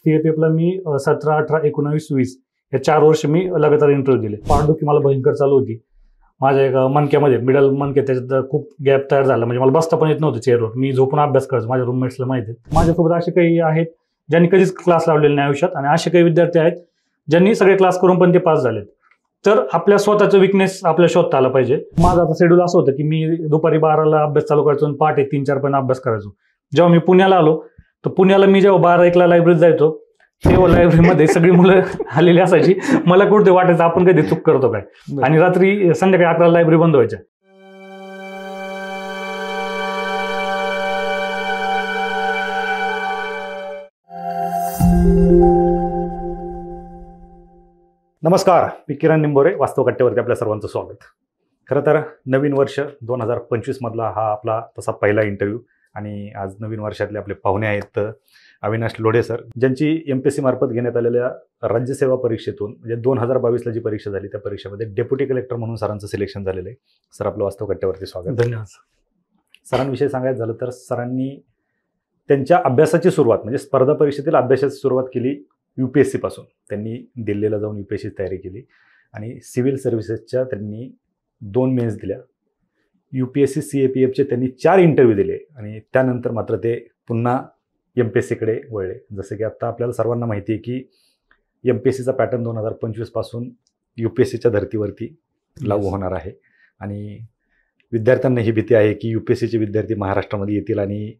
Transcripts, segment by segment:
सीएपीएफला मी 17, 18, 19, 20 या 4 वर्ष मी लगातार इंटरव्ह्यू दिले. पाठदुखी मला भयंकर चालू होती. माझ्या एका मणक्यामध्ये मिडल मणक्यात त्याच्यात खूप गॅप तयार झाला. म्हणजे मला बसता पण येत नव्हतं चेअरवर. मी झोपून अभ्यास करायचो. माझ्या रूममेट्सला माहिती आहे. माझ्यासोबत असे काही आहेत ज्यांनी कधीच क्लास लावलेले नाही आयुष्यात, आणि असे काही विद्यार्थी आहेत ज्यांनी सगळे क्लास करून पण ते पास झालेत. तर आपल्या स्वतःचं विकनेस आपल्याला शोधता आला पाहिजे. माझं आता शेड्यूल असं होतं की मी दुपारी 12ला अभ्यास चालू करायचो आणि पहाटे 3-4 पर्यंत अभ्यास करायचो. जेव्हा मी पुण्याला आलो तर पुण्याला मी जेव्हा 12-1ला लायब्ररीत जायचो तेव्हा लायब्ररीमध्ये सगळी मुलं आलेली असायची. मला कुठे वाटायचं आपण कधी चूक करतो काय. आणि रात्री संध्याकाळी 11ला लायब्ररी बंद व्हायच्या. नमस्कार, मी किरण निंबोरे, वास्तव कट्ट्यावरती आपल्या सर्वांचं स्वागत. खरं तर नवीन वर्ष 2025 मधला हा आपला तसा पहिला इंटरव्ह्यू, आणि आज नवीन वर्षातले आपले पाहुणे आहेत अविनाश लोढे सर, ज्यांची MPSC मार्फत घेण्यात आलेल्या राज्यसेवा परीक्षेतून म्हणजे 2022ला जी परीक्षा झाली त्या परीक्षेमध्ये डेप्युटी कलेक्टर म्हणून सरांचं सिलेक्शन झालेलं आहे. सर, आपलं वास्तव कट्ट्यावरती स्वागत. धन्यवाद. सरांविषयी सांगायचं झालं तर सरांनी त्यांच्या अभ्यासाची सुरुवात म्हणजे स्पर्धा परीक्षेतील अभ्यासाची सुरुवात केली UPSC पासून. त्यांनी दिल्लीला जाऊन UPSC तयारी केली आणि सिव्हिल सर्व्हिसेसच्या त्यांनी 2 मेन्स दिल्या. UPSC CAPFचे त्यांनी 4 इंटरव्ह्यू दिले आणि त्यानंतर मात्र ते पुन्हा MPSCकडे वळले. जसं की आता आपल्याला सर्वांना माहिती आहे की MPSCचा पॅटर्न 2025 पासून UPSCच्या धर्तीवरती लागू होणार आहे. आणि विद्यार्थ्यांना ही भीती आहे की UPSCचे विद्यार्थी महाराष्ट्रामध्ये येतील आणि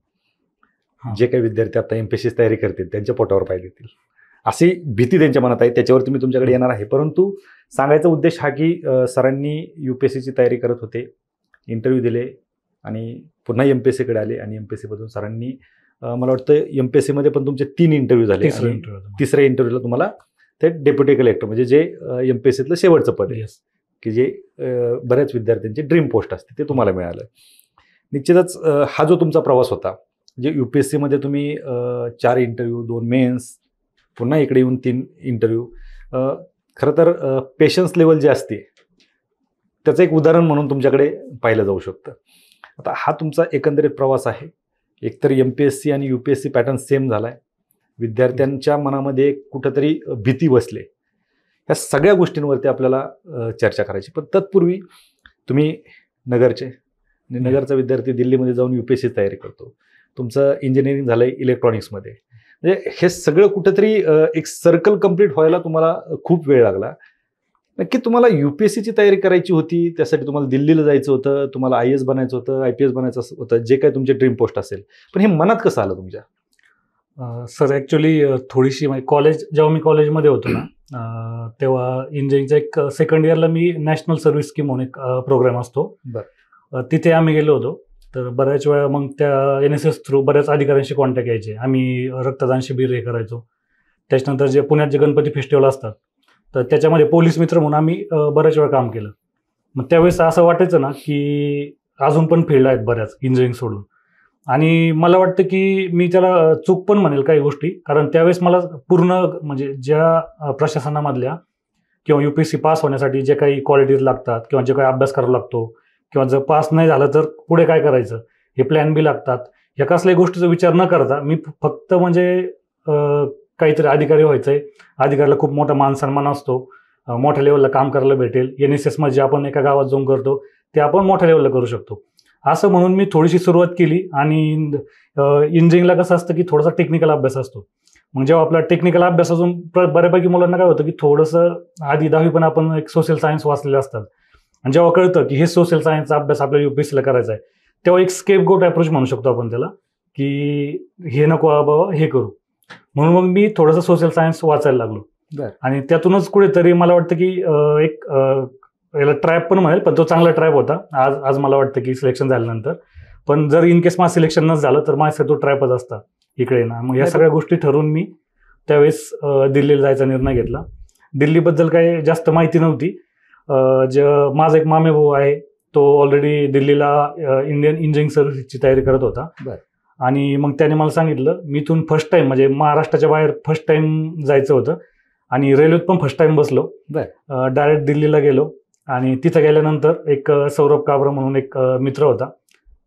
जे काही विद्यार्थी आता MPSCची तयारी करतील त्यांच्या पोटावर पाय देतील, अशी भीती त्यांच्या मनात आहे. त्याच्यावरती मी तुमच्याकडे येणार आहे. परंतु सांगायचा उद्देश हा की सरांनी UPSCची तयारी करत होते, इंटरव्ह्यू दिले आणि पुन्हा MPSCकडे आले. आणि MPSCमधून सरांनी मला वाटतं MPSCमध्ये पण तुमचे 3 इंटरव्ह्यू झाले. तिसऱ्या इंटरव्ह्यूला तुम्हाला ते डेप्युटी कलेक्टर म्हणजे जे MPSCतलं शेवटचं पद आहे की जे बऱ्याच विद्यार्थ्यांची ड्रीम पोस्ट असते ते तुम्हाला मिळालं. निश्चितच हा जो तुमचा प्रवास होता, जे UPSCमध्ये तुम्ही 4 इंटरव्ह्यू, 2 मेन्स, पुन्हा इकडे येऊन 3 इंटरव्ह्यू, खरं तर पेशन्स लेवल जे असते त्याचं एक उदाहरण म्हणून तुमच्याकडे पाहिलं जाऊ शकतं. आता हा तुमचा एकंदरीत प्रवास आहे. एकतर MPSC आणि UPSC पॅटर्न सेम झाला आहे. विद्यार्थ्यांच्या मनामध्ये कुठंतरी भीती बसले. ह्या सगळ्या गोष्टींवरती आपल्याला चर्चा करायची. पण तत्पूर्वी तुम्ही नगरचे आणि नगरचा विद्यार्थी दिल्लीमध्ये जाऊन UPSC तयारी करतो. तुमचं इंजिनिअरिंग झालं आहे इलेक्ट्रॉनिक्समध्ये. म्हणजे हे सगळं कुठंतरी एक सर्कल कंप्लीट व्हायला तुम्हाला खूप वेळ लागला. नक्की तुम्हाला UPSCची तयारी करायची होती, त्यासाठी तुम्हाला दिल्लीला जायचं होतं, तुम्हाला IAS बनायचं होतं, IPS बनायचं होतं, जे काही तुमचे ड्रीम पोस्ट असेल, पण हे मनात कसं आलं तुमच्या? सर, ॲक्च्युली थोडीशी जेव्हा मी कॉलेजमध्ये होतो ना तेव्हा इंजिनिअरिंगच्या एक सेकंड इयरला मी नॅशनल सर्व्हिस स्कीम म्हणून एक प्रोग्राम असतो. तिथे आम्ही गेलो होतो. तर बऱ्याच वेळा मग त्या NSS थ्रू बऱ्याच अधिकाऱ्यांशी कॉन्टॅक्ट यायचे. आम्ही रक्तदान शिबिर हे करायचो. त्याच्यानंतर जे पुण्यात जे गणपती फेस्टिवल असतात तर त्याच्यामध्ये पोलीस मित्र म्हणून आम्ही बऱ्याच वेळा काम केलं. मग त्यावेळेस असं वाटायचं ना की अजून पण फील्ड आहेत बऱ्याच इंजिनिअरिंग सोडून. आणि मला वाटतं की मी त्याला चूक पण म्हणेल काही गोष्टी, कारण त्यावेळेस मला पूर्ण म्हणजे ज्या प्रशासनामधल्या किंवा UPSC पास होण्यासाठी जे काही क्वालिटीज लागतात किंवा जे काही अभ्यास करावा लागतो किंवा जर पास नाही झालं तर पुढे काय करायचं हे प्लॅन बी लागतात, ह्या कसल्याही गोष्टीचा विचार न करता मी फक्त म्हणजे काहीतरी अधिकारी व्हायचं आहे. अधिकाऱ्याला खूप मोठा मान सन्मान असतो, मोठ्या लेवलला काम करायला भेटेल. NSS मध्ये आपण एका गावात जाऊन करतो ते आपण मोठ्या लेवलला करू शकतो, असं म्हणून मी थोडीशी सुरुवात केली. आणि इंजिनिअरिंगला कसं असतं की थोडासा टेक्निकल अभ्यास असतो. मग जेव्हा आपला टेक्निकल अभ्यास अजून बऱ्यापैकी मुलांना काय होतं की थोडंसं आधी 10वी पण आपण एक सोशल सायन्स वाचलेले असतात, आणि जेव्हा कळतं की हे सोशल सायन्सचा अभ्यास आपल्याला UPSCला करायचा आहे तेव्हा एक स्केपगोट अप्रोच म्हणू शकतो आपण त्याला, की हे नको बाबा हे करू. म्हणून मग मी थोडंसं सोशल सायन्स वाचायला लागलो. आणि त्यातूनच कुठेतरी मला वाटतं की एक याला ट्रॅप पण म्हणेल, पण तो चांगला ट्रॅप होता. आज मला वाटतं की सिलेक्शन झाल्यानंतर, पण जर इन केस माझं सिलेक्शन नच झालं तर माझ्यासाठी तो ट्रॅपच असता इकडे ना. मग या सगळ्या गोष्टी ठरवून मी त्यावेळेस दिल्लीला जायचा निर्णय घेतला. दिल्लीबद्दल काही जास्त माहिती नव्हती. माझा एक मामे भाऊ आहे, तो ऑलरेडी दिल्लीला इंडियन इंजिनिअरिंग सर्व्हिसची तयारी करत होता. आणि मग त्याने मला सांगितलं, मी इथून फर्स्ट टाइम म्हणजे महाराष्ट्राच्या बाहेर फर्स्ट टाइम जायचं होतं आणि रेल्वेत पण फर्स्ट टाइम बसलो. डायरेक्ट दिल्लीला गेलो आणि तिथं गेल्यानंतर एक सौरभ काब्रा म्हणून एक मित्र होता,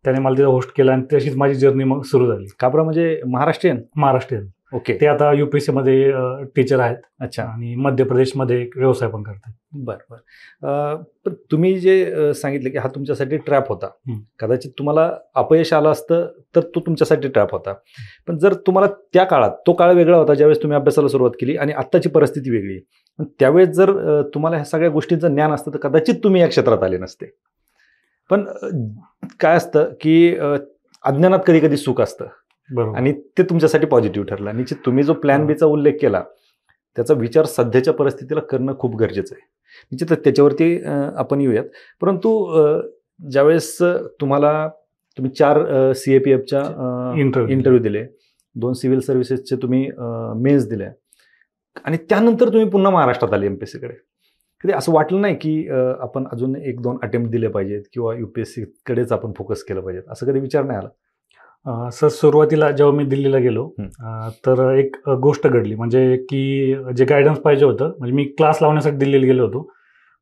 त्याने मला तिथं होस्ट केलं आणि तशीच माझी जर्नी मग सुरू झाली. काब्रा म्हणजे महाराष्ट्रीयन? महाराष्ट्रीयन. ओके. ते आता UPSC मध्ये टीचर आहेत. अच्छा. आणि मध्य प्रदेशमध्ये एक व्यवसाय पण करतात. बरं. पण तुम्ही जे सांगितलं की हा तुमच्यासाठी ट्रॅप होता, कदाचित तुम्हाला अपयश आलं असतं तर तो तुमच्यासाठी ट्रॅप होता. पण जर तुम्हाला त्या काळात, तो काळ वेगळा होता ज्यावेळेस तुम्ही अभ्यासाला सुरुवात केली आणि आत्ताची परिस्थिती वेगळी आहे, पण त्यावेळेस जर तुम्हाला ह्या सगळ्या गोष्टींचं ज्ञान असतं तर कदाचित तुम्ही या क्षेत्रात आले नसते. पण काय असतं की अज्ञानात कधी कधी सुख असतं. बरोबर. आणि ते तुमच्यासाठी पॉझिटिव्ह ठरलं. निश्चित तुम्ही जो प्लॅन बीचा उल्लेख केला त्याचा विचार सध्याच्या परिस्थितीला करणं खूप गरजेचं आहे. निश्चित त्याच्यावरती आपण येऊयात. परंतु ज्यावेळेस तुम्ही 4 CAPFच्या इंटरव्ह्यू दिले, 2 सिव्हिल सर्व्हिसेसचे तुम्ही मेन्स दिले आणि त्यानंतर तुम्ही पुन्हा महाराष्ट्रात आले MPSCकडे, कधी असं वाटलं नाही की आपण अजून 1-2 अटेम्प्ट दिले पाहिजेत किंवा UPSCकडेच आपण फोकस केलं पाहिजे, असं कधी विचार नाही आला? सर, सुरुवातीला जेव्हा मी दिल्लीला गेलो तर एक गोष्ट घडली, म्हणजे की जे गायडन्स पाहिजे होतं, म्हणजे मी क्लास लावण्यासाठी दिल्लीला गेलो होतो,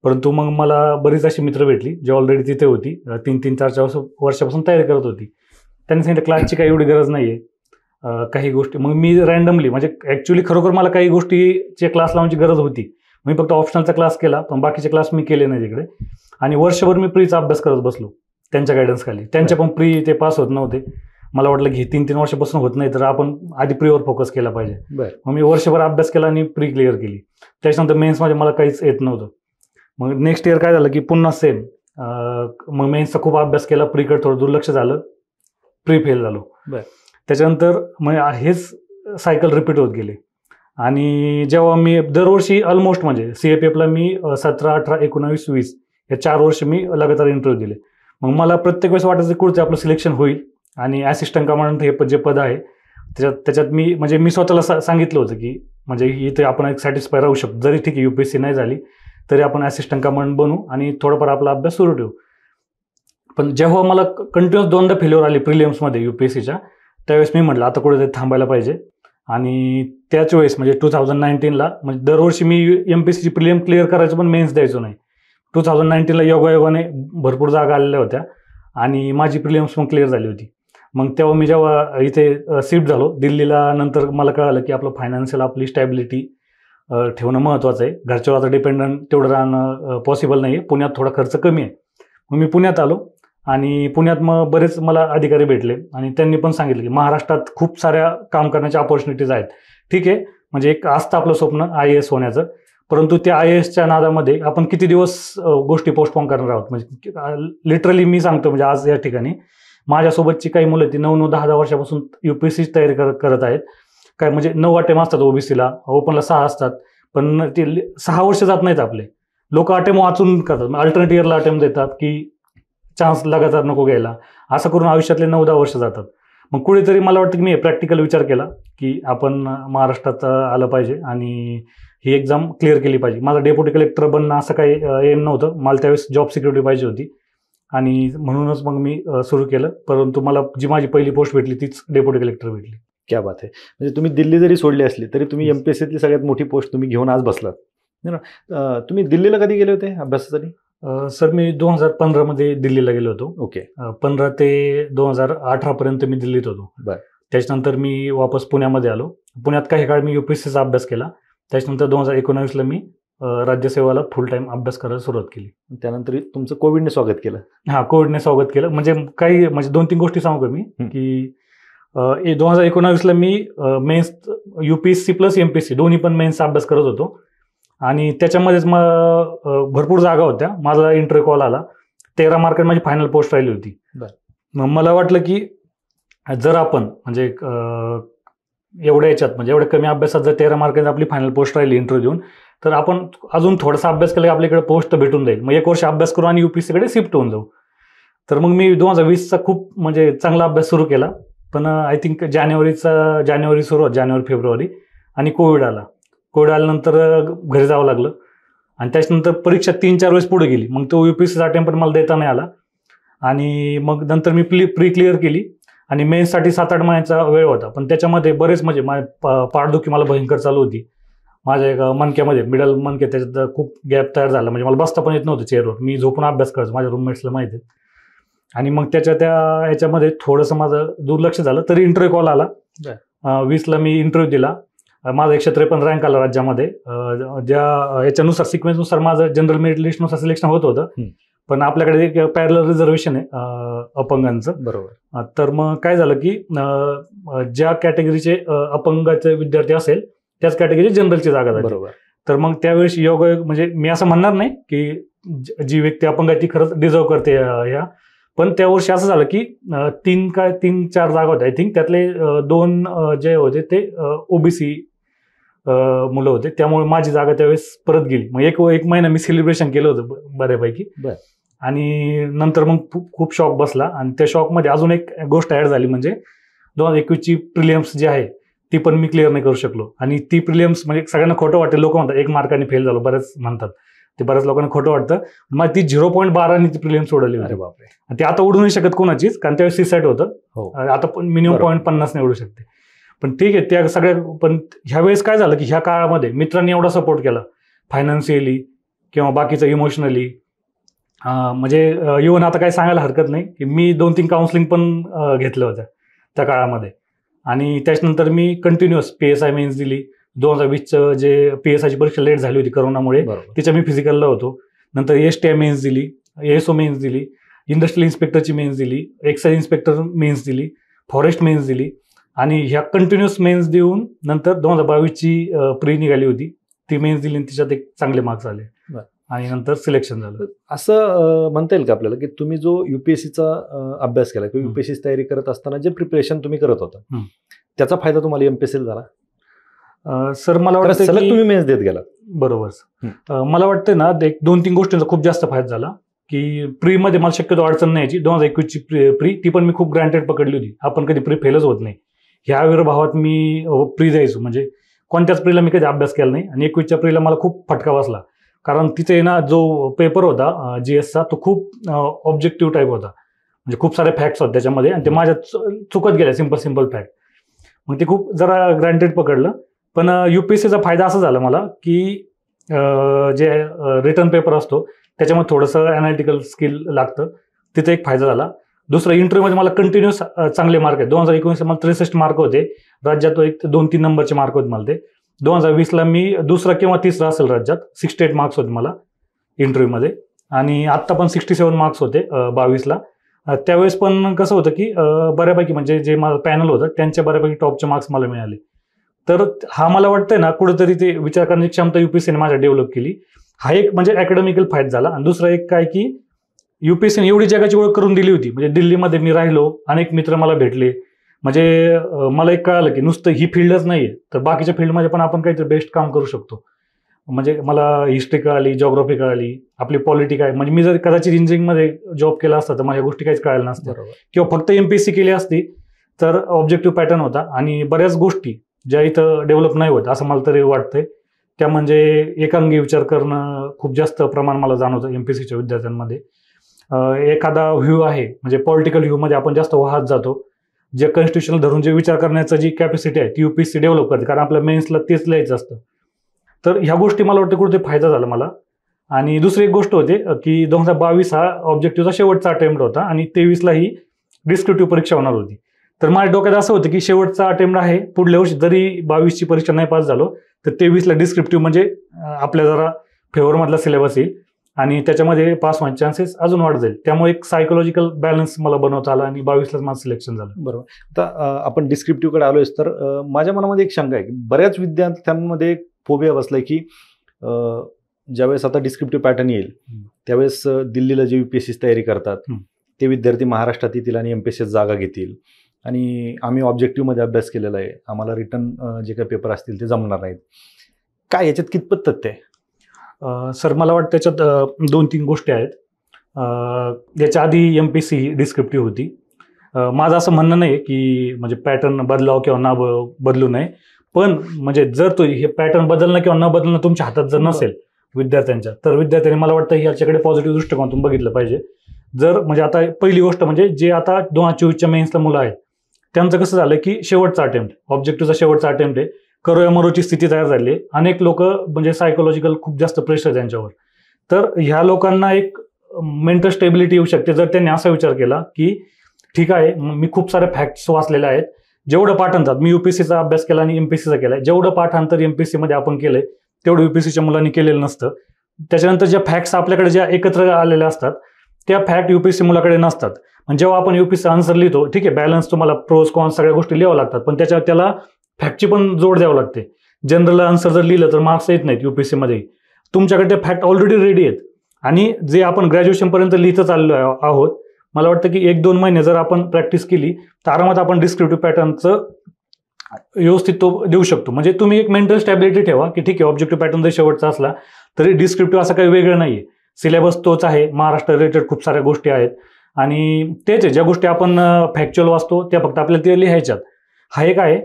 परंतु मग मला बरीच अशी मित्र भेटली जे ऑलरेडी तिथे होती, 3-3, 4-4 वर्षापासून तयारी करत होती. त्यांनी सांगितलं क्लासची काही एवढी गरज नाही आहे, काही गोष्टी. मग मी रँडमली, म्हणजे ॲक्च्युली खरोखर मला काही गोष्टीचे क्लास लावण्याची गरज होती, मी फक्त ऑप्शनलचा क्लास केला, पण बाकीचे क्लास मी केले नाही तिकडे. आणि वर्षभर मी प्रीचा अभ्यास करत बसलो त्यांच्या गायडन्सखाली. त्यांच्या पण प्री ते पास होत नव्हते. मला वाटलं की 3-3 वर्षापासून होत नाही तर आपण आधी प्रीवर फोकस केला पाहिजे. मग मी वर्षभर अभ्यास केला आणि प्री क्लिअर केली. त्याच्यानंतर मेन्समध्ये मला काहीच येत नव्हतं. मग नेक्स्ट इयर काय झालं की पुन्हा सेम, मग मेन्सचा खूप अभ्यास केला, प्रीकडे थोडं दुर्लक्ष झालं, प्री फेल झालो. त्याच्यानंतर मग हेच सायकल रिपीट होत गेले. आणि जेव्हा मी दरवर्षी ऑलमोस्ट, म्हणजे CAPFला मी 17, 18, 19, 20 या 4 वर्ष मी लगातार इंटरव्ह्यू दिले. मग मला प्रत्येक वेळेस वाटायचं कुठचं आपलं सिलेक्शन होईल. आणि असिस्टंट कमांडंट हे जे पद आहे त्याच्यात मी स्वतःला सांगितलं होतं की म्हणजे इथे आपण एक सॅटिस्फाय राहू शकतो, जरी ठीक आहे UPSC नाही झाली तरी आपण असिस्टंट कमांडंट बनू आणि थोडंफार आपला अभ्यास सुरू ठेवू. पण जेव्हा मला कंटिन्युअस 2दा फेल्युअर आली प्रिलिम्समध्ये UPSCच्या, त्यावेळेस मी म्हटलं आता कुठेतरी थांबायला पाहिजे. आणि त्याच वेळेस म्हणजे 2019ला, म्हणजे दरवर्षी मी MPSCची प्रिलिम क्लिअर करायचो पण मेन्स द्यायचो नाही. 2019ला योगायोगाने भरपूर जागा आलेल्या होत्या आणि माझी प्रिलिम्स पण क्लिअर झाली होती. मग तेव्हा मी जेव्हा इथे शिफ्ट झालो दिल्लीला, नंतर मला कळालं की आपलं फायनान्शियल, आपली स्टॅबिलिटी ठेवणं महत्त्वाचं आहे. घरच्यावर आता डिपेंडंट तेवढं राहणं पॉसिबल नाही आहे. पुण्यात थोडा खर्च कमी आहे. मग मी पुण्यात आलो आणि पुण्यात मग बरेच मला अधिकारी भेटले आणि त्यांनी पण सांगितलं की महाराष्ट्रात खूप साऱ्या काम करण्याच्या ऑपॉर्च्युनिटीज आहेत. ठीक आहे, म्हणजे एक असतं आपलं स्वप्न IAS होण्याचं, परंतु त्या IASच्या नादामध्ये आपण किती दिवस गोष्टी पोस्टपोन करणार आहोत. म्हणजे लिटरली मी सांगतो, म्हणजे आज या ठिकाणी माझ्यासोबतची काही मुलं ती 9-9, 10-10 वर्षापासून UPSCची तयारी करत आहेत. काय म्हणजे 9 अटेम्प्ट असतात OBCला, ओपनला 6 असतात, पण ते 6 वर्ष जात नाहीत आपले. लोक अटेम्प्ट वाचून करतात, अल्टरनेट इयरला अटेम्प्ट देतात की चान्स लगातार नको घ्यायला, असं करून आयुष्यातले 9-10 वर्ष जातात. मग कुठेतरी मला वाटतं की मी प्रॅक्टिकल विचार केला की आपण महाराष्ट्रात आलं पाहिजे आणि ही एक्झाम क्लिअर केली पाहिजे. माझा डेप्युटी कलेक्टर बनणं असं काही एम नव्हतं, मला त्यावेळेस जॉब सिक्युरिटी पाहिजे होती आणि म्हणूनच मग मी सुरू केलं. परंतु मला जी माझी पहिली पोस्ट भेटली तीच डेप्युटी कलेक्टर भेटली. क्या बात आहे. म्हणजे तुम्ही दिल्ली जरी सोडली असली तरी तुम्ही MPSCतली सगळ्यात मोठी पोस्ट तुम्ही घेऊन आज बसलात ना. तुम्ही दिल्लीला कधी गेले होते अभ्यासासाठी? सर, मी 2015मध्ये दिल्लीला गेलो होतो. ओके. 15 ते 2018 पर्यंत मी दिल्लीत होतो. त्याच्यानंतर मी वापस पुण्यामध्ये आलो. पुण्यात काही काळ मी UPSCचा अभ्यास केला. त्याच्यानंतर 2019ला मी राज्यसेवाला फुल टाइम अभ्यास करायला सुरुवात केली. त्यानंतर तुमचं कोविडने स्वागत केलं? हां, कोविडने स्वागत केलं. म्हणजे 2-3 गोष्टी सांगू का मी की 2019ला मी मेन्स UPSC प्लस MPSC दोन्ही पण मेन्सचा अभ्यास करत होतो आणि त्याच्यामध्येच मग भरपूर जागा होत्या. माझा इंटरव्ह्यू कॉल आला, 13 मार्कात माझी फायनल पोस्ट राहिली होती. मग मला वाटलं की जर आपण म्हणजे एवढ्या याच्यात, म्हणजे एवढ्या कमी अभ्यासात जर 13 मार्कात आपली फायनल पोस्ट राहिली इंटरव्ह्यू देऊन, तर आपण अजून थोडासा अभ्यास केला की आपल्याकडे पोस्ट तर भेटून जाईल. मग 1 वर्ष अभ्यास करू आणि UPSCकडे शिफ्ट होऊन जाऊ. तर मग मी 2020चा खूप म्हणजे चांगला अभ्यास सुरू केला. पण आय थिंक जानेवारी सुरुवात, जानेवारी-फेब्रुवारी, आणि कोविड आल्यानंतर घरी जावं लागलं आणि त्याच्यानंतर परीक्षा 3-4 वेळेस पुढे गेली. मग तो UPSCचा अटेम्प्ट पण मला देता नाही आला आणि मग नंतर मी प्री क्लिअर केली आणि मेन्ससाठी 7-8 महिन्याचा वेळ होता. पण त्याच्यामध्ये बरेच म्हणजे पाठदुखी मला भयंकर चालू होती. माझ्या एका मणक्यामध्ये, मिडल मणक्यात, त्याच्यात खूप गॅप तयार झाला. म्हणजे मला बसता पण येत नव्हतं चेअरवर. मी झोपून अभ्यास करायचो, माझ्या रूममेट्सला माहिती आहे. आणि मग ह्याच्यामध्ये थोडंसं माझं दुर्लक्ष झालं. तरी इंटरव्ह्यू कॉल आला 20ला मी इंटरव्ह्यू दिला. माझा 153 रँक आला राज्यामध्ये. ज्या याच्यानुसार सिक्वेन्सनुसार माझं जनरल मेरिट लिस्टनुसार सिलेक्शन होत होतं. पण आपल्याकडे एक पॅरलल रिझर्वेशन आहे अपंगांचं. बरोबर. तर मग काय झालं की ज्या कॅटेगरीचे अपंगाचे विद्यार्थी असेल त्याच कॅटेगरी जनरलची जागा झाली. बरोबर. तर मग त्यावेळेस योगायोग म्हणजे मी असं म्हणणार नाही की जी व्यक्ती अपंग आहे ती खरंच डिझर्व करते ह्या. पण त्या वर्षी असं झालं की 3-4 जागा होत्या आय थिंक. त्यातले 2 जे होते ते ओबीसी मुलं होते. त्यामुळे माझी जागा त्यावेळेस परत गेली. मग एक महिना मी सेलिब्रेशन केलं होतं बऱ्यापैकी. आणि नंतर मग खूप शॉक बसला. आणि त्या शॉकमध्ये अजून एक गोष्ट ऍड झाली म्हणजे 2021ची प्रिलियम्स जी आहे ती पण मी क्लिअर नाही करू शकलो. आणि ती प्रिलियम्स म्हणजे सगळ्यांना खोटं वाटतं. लोक म्हणतात 1 मार्काने फेल झालो, बरेच म्हणतात. ते बऱ्याच लोकांना खोटं वाटतं. मग ती 0.12 ती प्रिलियम्स उडवली. अरे बापरे. ती आता उडू नाही शकत कोणाचीच, कारण त्यावेळेस सीसॅट होतं. आता पण मिनिमम 0.50 नाही उडू शकते. पण ठीक आहे त्या सगळ्या. पण ह्या वेळेस काय झालं की ह्या काळामध्ये मित्रांनी एवढा सपोर्ट केला फायनान्शियली किंवा बाकीचं इमोशनली. म्हणजे इव्हन आता काही सांगायला हरकत नाही की मी 2-3 काउन्सिलिंग पण घेतल्या होत्या त्या काळामध्ये. आणि त्याच्यानंतर मी कंटिन्युअस PSI मेन्स दिली. 2020चं जे PSIची परीक्षा लेट झाली होती करोनामुळे, तिच्या मी फिजिकलला होतो. नंतर STI मेन्स दिली, ASO मेन्स दिली, इंडस्ट्रियल इन्स्पेक्टरची मेन्स दिली, एक्साइज इन्स्पेक्टर मेन्स दिली, फॉरेस्ट मेन्स दिली. आणि ह्या कंटिन्युअस मेन्स देऊन नंतर 2022ची प्री निघाली होती, ती मेन्स दिली आणि तिच्यात एक चांगले मार्क्स आले. आणि नंतर सिलेक्शन झालं. असं म्हणता येईल का आपल्याला की तुम्ही जो UPSCचा अभ्यास केला किंवा UPSCची तयारी करत असताना जे प्रिपरेशन तुम्ही करत होता त्याचा फायदा तुम्हाला MPSCला झाला? सर मला वाटतं सलग तुम्ही मेन्स देत गेला. बरोबर. मला वाटतं ना 2-3 गोष्टींचा खूप जास्त फायदा झाला. की प्रीमध्ये मला शक्यतो अडचण नाही यायची. 2021ची प्री ती पण मी खूप ग्रँटेड पकडली होती. आपण कधी प्री फेलच होत नाही ह्या आविर्भावात मी प्री द्यायचो. म्हणजे कोणत्याच प्रीला मी कधी अभ्यास केला नाही. आणि 21च्या प्रीला मला खूप फटका बसला. कारण तिथे ना जो पेपर होता GSचा तो खूप ऑब्जेक्टिव्ह टाईप होता. म्हणजे खूप सारे फॅक्ट्स होते त्याच्यामध्ये आणि ते माझ्या चुकत गेल्या सिंपल फॅक्ट. मग ते खूप जरा ग्रँटेड पकडलं. पण UPSCचा फायदा असा झाला मला की जे रिटर्न पेपर असतो त्याच्यामध्ये थोडंसं अनालिटिकल स्किल लागतं. तिथे एक फायदा झाला. दुसरं इंटरव्ह्यूमध्ये मला कंटिन्युअस चांगले मार्क आहेत. 2019 मला 63 मार्क होते. राज्यात एक 2-3 नंबरचे मार्क होते मला ते. 2020ला मी 2रा किंवा 3रा असेल राज्यात. 68 मार्क्स होते मला इंटरव्ह्यूमध्ये. आणि आत्ता पण 67 मार्क्स होते 22ला. त्यावेळेस पण कसं होतं की बऱ्यापैकी म्हणजे जे माझं पॅनल होतं त्यांच्या बऱ्यापैकी टॉपचे मार्क्स मला मिळाले. तर हा मला वाटतंय ना कुठेतरी ते विचार करण्याची क्षमता UPSCने माझ्या डेव्हलप केली. हा एक म्हणजे अकॅडमिकल फायदा झाला. आणि दुसरा एक काय की UPSCने एवढी जगाची ओळख करून दिली होती. म्हणजे दिल्लीमध्ये मी राहिलो, अनेक मित्र मला भेटले. म्हणजे मला एक कळालं की नुसतं ही फील्डच नाहीये तर बाकीच्या फील्डमध्ये पण आपण काहीतरी बेस्ट काम करू शकतो. म्हणजे मला हिस्ट्री कळाली, जिओग्राफी कळाली, आपली पॉलिटी काय. म्हणजे मी जर कदाचित इंजिनिअरिंगमध्ये जॉब केला असता तर माझ्या गोष्टी काहीच कळायला नसत्या. किंवा फक्त MPSC केली असती तर ऑब्जेक्टिव्ह पॅटर्न होता. आणि बऱ्याच गोष्टी ज्या इथं डेव्हलप नाही होत असं मला तरी वाटतंय त्या म्हणजे एकांगी विचार करणं खूप जास्त प्रमाण मला जाणवतं MPSCच्या विद्यार्थ्यांमध्ये. एखादा व्ह्यू आहे म्हणजे पॉलिटिकल व्ह्यूमध्ये आपण जास्त वाहत जातो. जे कॉन्स्टिट्यूशनल धरून जे विचार करण्याचं जी कॅपॅसिटी आहे ती UPSC डेव्हलप करते. कारण आपल्या मेन्सला तेच लिहायचं असतं. तर ह्या गोष्टी मला वाटतं कुठे फायदा झाला मला. आणि दुसरी एक गोष्ट होते की 2022 हा ऑब्जेक्टिव्हचा शेवटचा अटेम्प्ट होता आणि 23ला ही डिस्क्रिप्टिव्ह परीक्षा होणार होती. तर माझ्या डोक्यात असं होतं की शेवटचा अटेम्प्ट आहे, पुढल्या वर्षी जरी 22ची परीक्षा नाही पास झालो तर 23ला डिस्क्रिप्टिव्ह म्हणजे आपल्या जरा फेवरमधला सिलेबस येईल आणि त्याच्यामध्ये पास व्हायचे चान्सेस अजून वाढ जाईल. त्यामुळे एक सायकोलॉजिकल बॅलन्स मला बनवता आला आणि 22लाच माझं सिलेक्शन झालं. बरोबर. आता आपण डिस्क्रिप्टिव्हकडे आलोयच तर माझ्या मनामध्ये एक शंका आहे की बऱ्याच विद्यार्थ्यांमध्ये फोबिया बसलाय की ज्यावेळेस आता डिस्क्रिप्टिव्ह पॅटर्न येईल त्यावेळेस दिल्लीला जे UPSCची तयारी करतात ते विद्यार्थी महाराष्ट्रात येतील आणि MPSCत जागा घेतील आणि आम्ही ऑब्जेक्टिव्हमध्ये अभ्यास केलेला आहे, आम्हाला रिटर्न जे काही पेपर असतील ते जमणार नाहीत. काय याच्यात कितपत तथ्य आहे? सर मला वाटतं त्याच्यात 2-3 गोष्टी आहेत. याच्या आधी MPSC ही डिस्क्रिप्टिव्ह होती. माझं असं म्हणणं नाही की म्हणजे पॅटर्न बदलावं किंवा ना बदलू नये. पण म्हणजे जर तो हे पॅटर्न बदलणं किंवा न बदलणं तुमच्या हातात जर नसेल विद्यार्थ्यांच्या तर विद्यार्थ्यांनी मला वाटतं याच्याकडे पॉझिटिव्ह दृष्टिकोनातून बघितलं पाहिजे. जर म्हणजे आता पहिली गोष्ट म्हणजे जे आता 2024च्या मेन्सला मुलं आहेत त्यांचं कसं झालं की शेवटचा अटेम्प्ट ऑब्जेक्टिव्हचा शेवटचा अटेम्प्ट आहे. करो या मरोची स्थिती तयार झाली. अनेक लोक म्हणजे सायकोलॉजिकल खूप जास्त प्रेशर त्यांच्यावर. तर ह्या लोकांना एक मेंटल स्टेबिलिटी येऊ शकते जर त्यांनी असा विचार केला की ठीक आहे मी खूप सारे फॅक्ट्स वाचलेले आहेत, जेवढं पाठांतर मी युपीएससीचा अभ्यास केला आणि एमपीएससीचा केलाय, जेवढं पाठांतर एमपीएससी मध्ये आपण केलंय तेवढं युपीएससीच्या मुलांनी केलेलं नसतं. त्याच्यानंतर ज्या फॅक्ट्स आपल्याकडे ज्या एकत्र आलेल्या असतात त्या फॅक्ट युपीएससी मुलाकडे नसतात. म्हणजे जेव्हा आपण युपीएससी आन्सर लिहितो, ठीक आहे, बॅलन्स तुम्हाला प्रोज कॉन्स सगळ्या गोष्टी लिहाव्या लागतात, पण त्याला फॅक्टची पण जोड द्यावं लागते. जनरल आन्सर जर लिहिलं तर मार्क्स येत नाहीत युपीएससी मध्ये. तुमच्याकडे त्या फॅक्ट ऑलरेडी रेडी आहेत आणि जे आपण ग्रॅज्युएशन पर्यंत लिहित चाललो आहोत, मला वाटतं की 1-2 महिने जर आपण प्रॅक्टिस केली तर आरामात आपण डिस्क्रिप्टिव्ह पॅटर्नचं व्यवस्थित तो देऊ शकतो. म्हणजे तुम्ही एक मेंटल स्टॅबिलिटी ठेवा की ठीक आहे, ऑब्जेक्टिव्ह पॅटर्न जर शेवटचा असला तरी डिस्क्रिप्टिव्ह असं काही वेगळं नाहीये. सिलेबस तोच आहे, महाराष्ट्र रिलेटेड खूप साऱ्या गोष्टी आहेत आणि तेच आहे, ज्या गोष्टी आपण फॅक्च्युअल वाचतो त्या फक्त आपल्याला ते लिहायच्यात. हा एक आहे.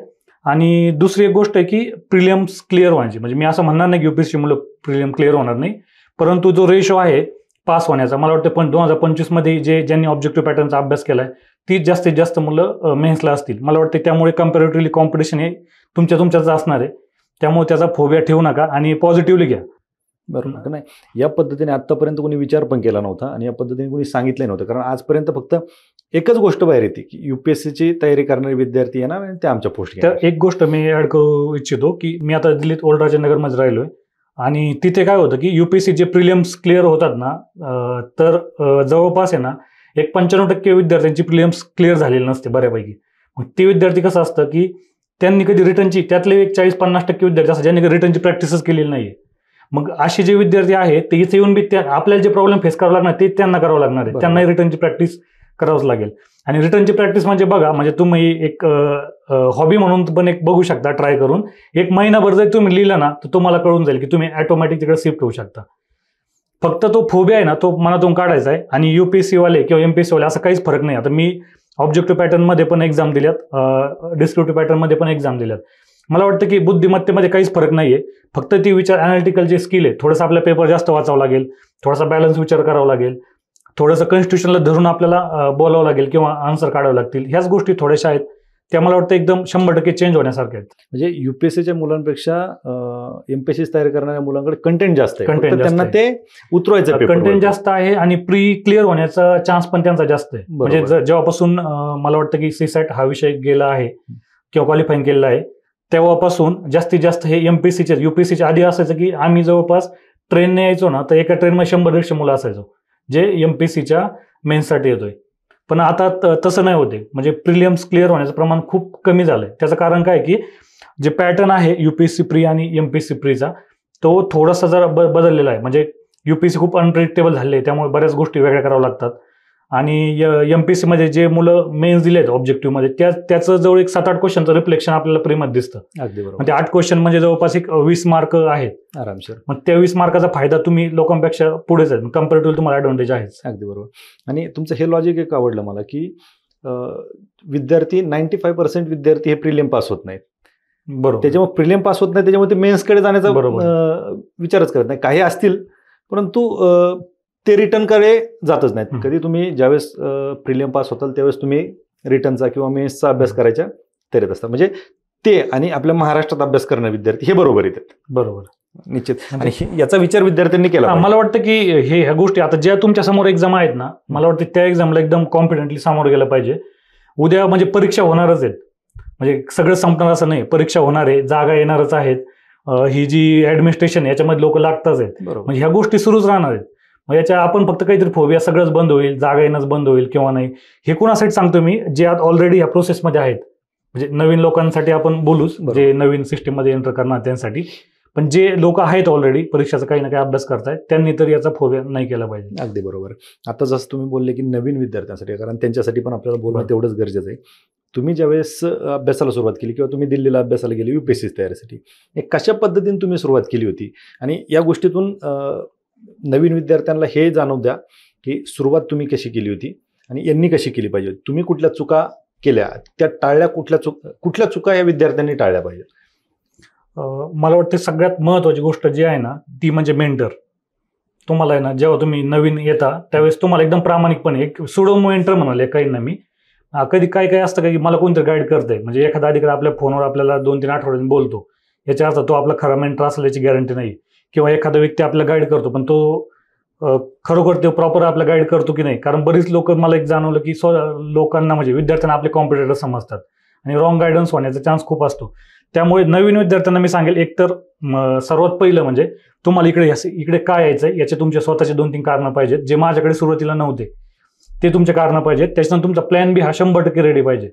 आणि दुसरी एक गोष्ट आहे की प्रिलिम्स क्लिअर व्हायची. म्हणजे मी असं म्हणणार नाही की युपीएससी मुलं प्रिलिम क्लिअर होणार नाही, परंतु जो रेशो आहे पास होण्याचा, मला वाटतं पण 2025 मध्ये ज्यांनी ऑब्जेक्टिव्ह पॅटर्नचा अभ्यास केलाय ती जास्तीत जास्त मुलं मेन्सला असतील. मला वाटतं त्यामुळे कम्पॅरेटिव्हली कॉम्पिटिशन हे तुमच्याच असणार आहे. त्यामुळे त्याचा फोबिया ठेवू नका आणि पॉझिटिव्हली घ्या. बरोबर नाही, या पद्धतीने आतापर्यंत कोणी विचार पण केला नव्हता आणि या पद्धतीने कोणी सांगितलं नव्हतं. कारण आजपर्यंत फक्त एकच गोष्ट बाहेर येते की युपीएससीची तयारी करणारे विद्यार्थी येणार आणि ते आमच्या पोस्ट. तर एक गोष्ट मी ऍड करू इच्छितो की मी आता दिल्लीत ओल्ड राजेंद्रनगरमध्ये राहिलोय आणि तिथे काय होतं की युपीएससी जे प्रिलिम्स क्लिअर होतात ना, तर जवळपास आहे ना एक 95% विद्यार्थ्यांची प्रिलिम्स क्लिअर झालेली नसते बऱ्यापैकी. मग ते विद्यार्थी कसं असतं की त्यांनी कधी रिटर्नची, त्यातले एक 40-50% विद्यार्थी असतात ज्यांनी रिटर्नची प्रॅक्टिसच केलेली नाहीये. मग असे जे विद्यार्थी आहेत ते इथे येऊन बी आपल्याला जे प्रॉब्लेम फेस करावं लागणार ते त्यांना करावं लागणार आहे. त्यांनाही रिटर्नची प्रॅक्टिस करावंच लागेल. आणि रिटर्नची प्रॅक्टिस म्हणजे बघा, म्हणजे तुम्ही एक हॉबी म्हणून पण एक बघू शकता ट्राय करून. 1 महिनाभर जर तुम्ही लिहिलं ना तर तुम्हाला कळून जाईल की तुम्ही ऑटोमॅटिक तिकडे शिफ्ट होऊ शकता. फक्त तो फोबिया आहे ना तो मनातून काढायचा आहे. आणि युपीएससी वाले किंवा एमपीएससी वाले असं काहीच फरक नाही. आता मी ऑब्जेक्टिव्ह पॅटर्न मध्ये पण एक्झाम दिल्यात, डिस्क्रिप्टिव्ह पॅटर्न मध्ये पण एक्झाम दिल्यात. मला वाटतं की बुद्धिमत्तेमध्ये काहीच फरक नाहीये, फक्त ती विचार अनालिटिकल जे स्किल आहे, थोडंसं आपला पेपर जास्त वाचावं लागेल, थोडासा बॅलन्स विचार करावा लागेल, थोडंसं कॉन्स्टिट्यूशनला धरून आपल्याला बोलावं लागेल किंवा आन्सर काढावे लागतील. ह्याच गोष्टी थोड्याशा आहेत त्या मला वाटतं एकदम 100% चेंज होण्यासारख्या आहेत. म्हणजे युपीएससीच्या मुलांपेक्षा एमपीएससी तयारी करणाऱ्या मुलांकडे कंटेंट जास्त आहे, त्यांना ते उतरवायचं कंटेंट जास्त आहे आणि प्री क्लिअर होण्याचा चान्स पण त्यांचा जास्त आहे. म्हणजे जेव्हापासून मला वाटतं की सीसॅट हा विषय गेला आहे किंवा क्वालिफाईंग केलेला आहे तेव्हापासून जास्तीत जास्त हे एमपीएससीचे, युपीएससीच्या आधी असायचं की आम्ही जवळपास ट्रेनने यायचो ना तर एका ट्रेनमध्ये 100-150 मुलं असायचो जे एमपीएससीच्या मेन्ससाठी येतोय. पण आता तसं नाही होते. म्हणजे प्रिलिम्स क्लिअर होण्याचं प्रमाण खूप कमी झालंय. त्याचं कारण काय की जे पॅटर्न आहे युपीएससी प्री आणि एमपीएससी प्रीचा तो थोडासा जरा बदललेला आहे. म्हणजे युपीएससी खूप अनप्रेडिक्टेबल झाले, त्यामुळे बऱ्याच गोष्टी वेगळ्या कराव्या लागतात. आणि एमपीएससी मध्ये जे मुलं मेन्स दिलेत ऑब्जेक्टिव्ह मध्ये त्याचं जवळ एक 7-8 क्वेश्चनचं रिफ्लेक्शन आपल्याला प्रीमध्ये दिसतं. अगदी बरोबर. म्हणजे 8 क्वेश्चन म्हणजे जवळपास एक 20 मार्क आहेत आरामशीर. मग त्या 20 मार्काचा फायदा तुम्ही लोकांपेक्षा पुढेच आहे, कम्पॅरेटिव्हली तुम्हाला ऍडव्हान्टेज आहेच. अगदी बरोबर. आणि तुमचं हे लॉजिक एक आवडलं मला की विद्यार्थी 95% विद्यार्थी हे प्रिलिम पास होत नाहीत. बरोबर. त्याच्यामुळे प्रिलिम पास होत नाही, त्याच्यामुळे ते मेन्सकडे जाण्याचा विचारच करत नाही. काही असतील परंतु ते रिटर्नकडे जातच नाहीत. कधी तुम्ही ज्यावेळेस प्रिलियम पास होताल त्यावेळेस तुम्ही रिटर्नचा किंवा मेन्सचा अभ्यास करायच्या तयारीत असतात. म्हणजे ते आणि आपल्या महाराष्ट्रात अभ्यास करणारे विद्यार्थी हे बरोबर येतात. बरोबर, निश्चित. आणि याचा विचार विद्यार्थ्यांनी केला. मला वाटतं की ह्या गोष्टी आता ज्या तुमच्या समोर एक्झाम आहेत ना, मला वाटतं त्या एक्झामला एकदम कॉन्फिडेंटली सामोरं गेलं पाहिजे. उद्या म्हणजे परीक्षा होणारच आहेत, म्हणजे सगळं संपणार असं नाही, परीक्षा होणार आहे, जागा येणारच आहेत, ही जी ऍडमिनिस्ट्रेशन याच्यामध्ये लोक लागतच आहेत. म्हणजे ह्या गोष्टी सुरूच राहणार आहेत. मग याच्या आपण फक्त काहीतरी फोबिया सगळंच बंद होईल, जागा येणंच बंद होईल किंवा नाही, हे कोणासाठी सांगतो मी, जे आज ऑलरेडी ह्या प्रोसेसमध्ये आहेत. म्हणजे नवीन लोकांसाठी आपण बोलूच, जे नवीन सिस्टीममध्ये एंटर करणार त्यांसाठी. पण जे लोक आहेत ऑलरेडी परीक्षाचा काही ना काही अभ्यास करतायत त्यांनी तर याचा फोबिया नाही केला पाहिजे. अगदी बरोबर. आता जसं तुम्ही बोलले की नवीन विद्यार्थ्यांसाठी, कारण त्यांच्यासाठी पण आपल्याला बोलणं तेवढंच गरजेचं आहे. तुम्ही ज्यावेळेस अभ्यासाला सुरुवात केली किंवा तुम्ही दिल्लीला अभ्यासाला गेले युपीएससी तयारीसाठी, कशा पद्धतीने तुम्ही सुरुवात केली होती आणि या गोष्टीतून नवीन विद्यार्थ्यांना हे जाणवू द्या की सुरुवात तुम्ही कशी केली होती आणि यांनी कशी केली पाहिजे, तुम्ही कुठल्या चुका केल्या, त्या टाळल्या, कुठल्या चुका या विद्यार्थ्यांनी टाळल्या पाहिजे. मला वाटतं सगळ्यात महत्वाची गोष्ट जी आहे ना ती म्हणजे मेंटर. तुम्हाला आहे ना जेव्हा तुम्ही नवीन येता त्यावेळेस तुम्हाला एकदम प्रामाणिकपणे, एक सुडो मेंटर म्हणाले काही ना मी, कधी काय काय असतं का की मला कोणतरी गाईड करतंय, म्हणजे एखादा अधिकारी आपल्या फोनवर आपल्याला 2-3 आठवड्यांनी बोलतो, याच्या अर्थ तो आपला खरा मेंटर असेल याची गॅरंटी नाही. किंवा एखादा व्यक्ती आपल्याला गाईड करतो पण तो खरोखर ते प्रॉपर आपल्याला गाईड करतो की नाही. कारण बरीच लोक, मला एक जाणवलं की लोकांना म्हणजे विद्यार्थ्यांना आपले कॉम्पिटिटर समजतात आणि रॉंग गायडन्स होण्याचा चान्स खूप असतो. त्यामुळे नवीन विद्यार्थ्यांना मी सांगेल, एकतर सर्वात पहिलं म्हणजे तुम्हाला इकडे काय यायचंय याचे तुमचे स्वतःचे 2-3 कारणं पाहिजेत, जे माझ्याकडे सुरुवातीला नव्हते ते तुमचे कारणं पाहिजेत. त्याच्यानंतर तुमचा प्लॅन बी हा 100% रेडी पाहिजे.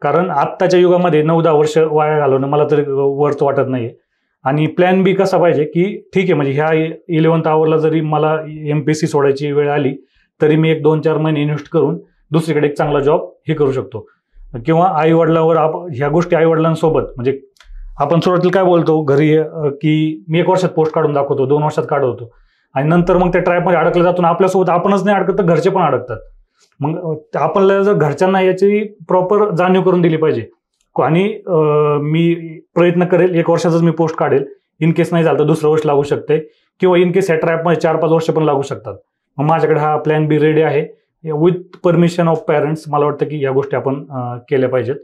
कारण आत्ताच्या युगामध्ये 9-10 वर्ष वाया घालवणं मला तरी वर्थ वाटत नाहीये. आणि प्लॅन बी कसा पाहिजे की ठीक आहे, म्हणजे ह्या 11th आवरला जरी मला MPSC सोडायची वेळ आली तरी मी 1-2-4 महिने इन्व्हेस्ट करून दुसरीकडे एक चांगला जॉब हे करू शकतो. किंवा आईवडिलांवर ह्या गोष्टी आईवडिलांसोबत, म्हणजे आपण सुरुवातीला काय बोलतो घरी की मी 1 वर्षात पोस्ट काढून दाखवतो, 2 वर्षात काढवतो, आणि नंतर मग त्या ट्रॅपमध्ये अडकलं जातो. आपल्यासोबत आपणच नाही अडकत तर घरचे पण अडकतात. मग आपल्याला जर घरच्यांना याची प्रॉपर जाणीव करून दिली पाहिजे. आणि मी प्रयत्न करेल 1 वर्षाचाच मी पोस्ट काढेल. इन केस नाही झालं तर दुसरं वर्ष लागू शकते, किंवा इन केस ह्या ट्रॅपमध्ये 4-5 वर्ष पण लागू शकतात. मग माझ्याकडे हा प्लॅन बी रेडी आहे विथ परमिशन ऑफ पॅरेंट्स. मला वाटतं की या गोष्टी आपण केल्या पाहिजेत.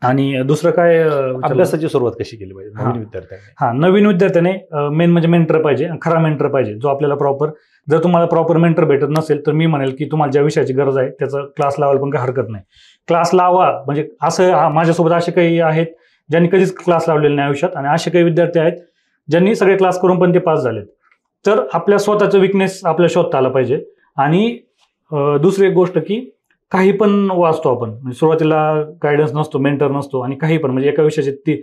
आणि दुसरं काय, अभ्यासाची सुरुवात कशी केली पाहिजे नवीन विद्यार्थ्यांनी? नवीन विद्यार्थ्याने मेन म्हणजे मेंटर पाहिजे, खरा मेंटर पाहिजे जो आपल्याला प्रॉपर, जर तुम्हाला प्रॉपर मेंटर भेटत नसेल तर मी म्हणेल की तुम्हाला ज्या विषयाची गरज आहे त्याचा क्लास लावायला पण काही हरकत नाही. क्लास लावा, म्हणजे असं माझ्यासोबत असे काही आहेत ज्यांनी कधीच क्लास लावलेले नाही आयुष्यात, आणि असे काही विद्यार्थी आहेत ज्यांनी सगळे क्लास करून पण ते पास झालेत. तर आपल्या स्वतःचं विकनेस आपल्याला शोधता आला पाहिजे. आणि दुसरी एक गोष्ट की काही पण वाचतो आपण, म्हणजे सुरुवातीला गायडन्स नसतो, मेंटर नसतो, आणि काही पण म्हणजे एका विषयाची ती